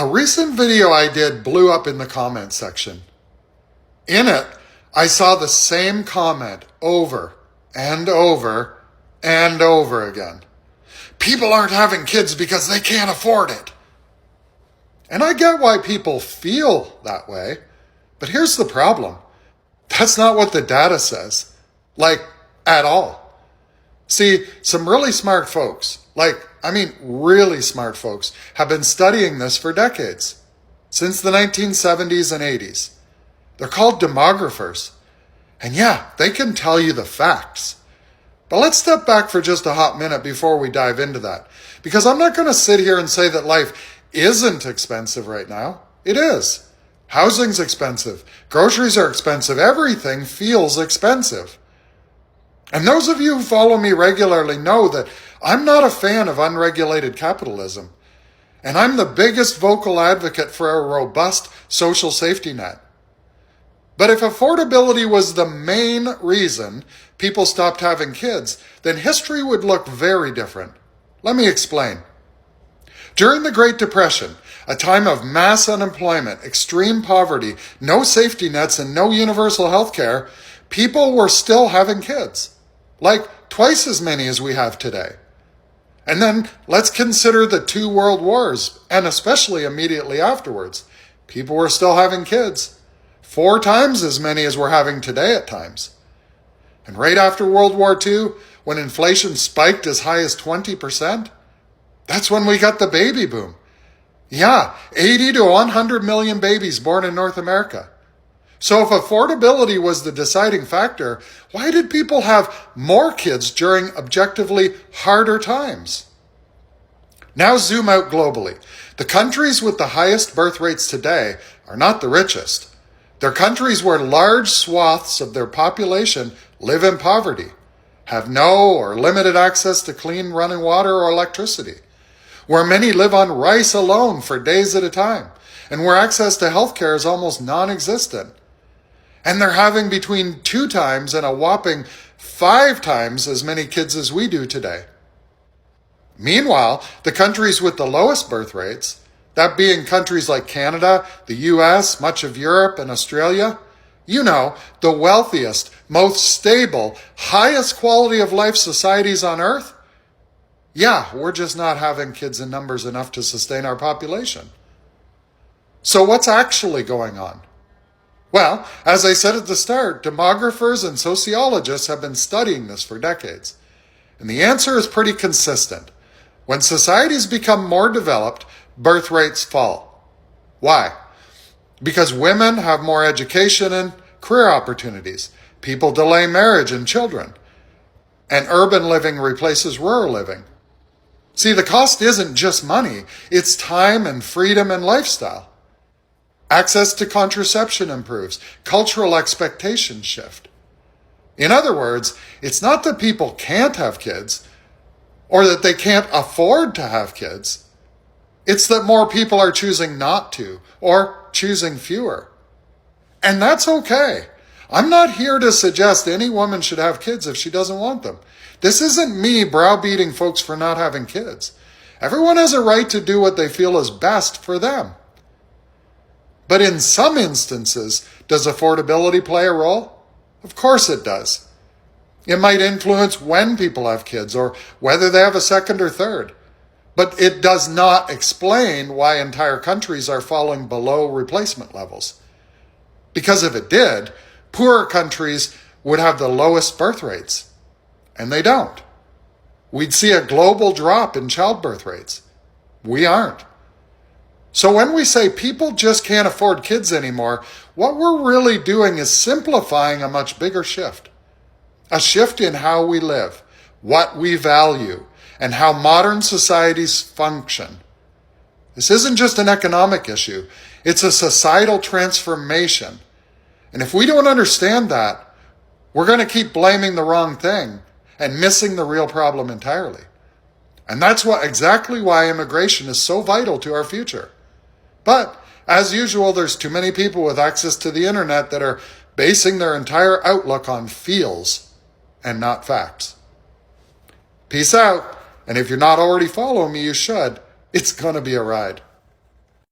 A recent video I did blew up in the comment section. In it, I saw the same comment over and over and over again. People aren't having kids because they can't afford it. And I get why people feel that way, but here's the problem. That's not what the data says. At all. See, some really smart folks, really smart folks, have been studying this for decades, since the 1970s and 80s. They're called demographers. And yeah, they can tell you the facts. But let's step back for just a hot minute before we dive into that. Because I'm not going to sit here and say that life isn't expensive right now. It is. Housing's expensive. Groceries are expensive. Everything feels expensive. And those of you who follow me regularly know that I'm not a fan of unregulated capitalism. And I'm the biggest vocal advocate for a robust social safety net. But if affordability was the main reason people stopped having kids, then history would look very different. Let me explain. During the Great Depression, a time of mass unemployment, extreme poverty, no safety nets, and no universal health care, people were still having kids. Twice as many as we have today. And then let's consider the 2 world wars, and especially immediately afterwards. People were still having kids. 4 times as many as we're having today at times. And right after World War II, when inflation spiked as high as 20%, that's when we got the baby boom. Yeah, 80 to 100 million babies born in North America. So if affordability was the deciding factor, why did people have more kids during objectively harder times? Now zoom out globally. The countries with the highest birth rates today are not the richest. They're countries where large swaths of their population live in poverty, have no or limited access to clean running water or electricity, where many live on rice alone for days at a time, and where access to healthcare is almost non-existent. And they're having between 2 times and a whopping 5 times as many kids as we do today. Meanwhile, the countries with the lowest birth rates, that being countries like Canada, the US, much of Europe, and Australia, the wealthiest, most stable, highest quality of life societies on earth, we're just not having kids in numbers enough to sustain our population. So what's actually going on? Well, as I said at the start, demographers and sociologists have been studying this for decades. And the answer is pretty consistent. When societies become more developed, birth rates fall. Why? Because women have more education and career opportunities. People delay marriage and children. And urban living replaces rural living. See, the cost isn't just money. It's time and freedom and lifestyle. Access to contraception improves. Cultural expectations shift. In other words, it's not that people can't have kids or that they can't afford to have kids. It's that more people are choosing not to or choosing fewer. And that's okay. I'm not here to suggest any woman should have kids if she doesn't want them. This isn't me browbeating folks for not having kids. Everyone has a right to do what they feel is best for them. But in some instances, does affordability play a role? Of course it does. It might influence when people have kids or whether they have a second or third. But it does not explain why entire countries are falling below replacement levels. Because if it did, poorer countries would have the lowest birth rates. And they don't. We'd see a global drop in childbirth rates. We aren't. So when we say people just can't afford kids anymore, what we're really doing is simplifying a much bigger shift. A shift in how we live, what we value, and how modern societies function. This isn't just an economic issue. It's a societal transformation. And if we don't understand that, we're going to keep blaming the wrong thing and missing the real problem entirely. And that's exactly why immigration is so vital to our future. But, as usual, there's too many people with access to the internet that are basing their entire outlook on feels and not facts. Peace out. And if you're not already following me, you should. It's going to be a ride.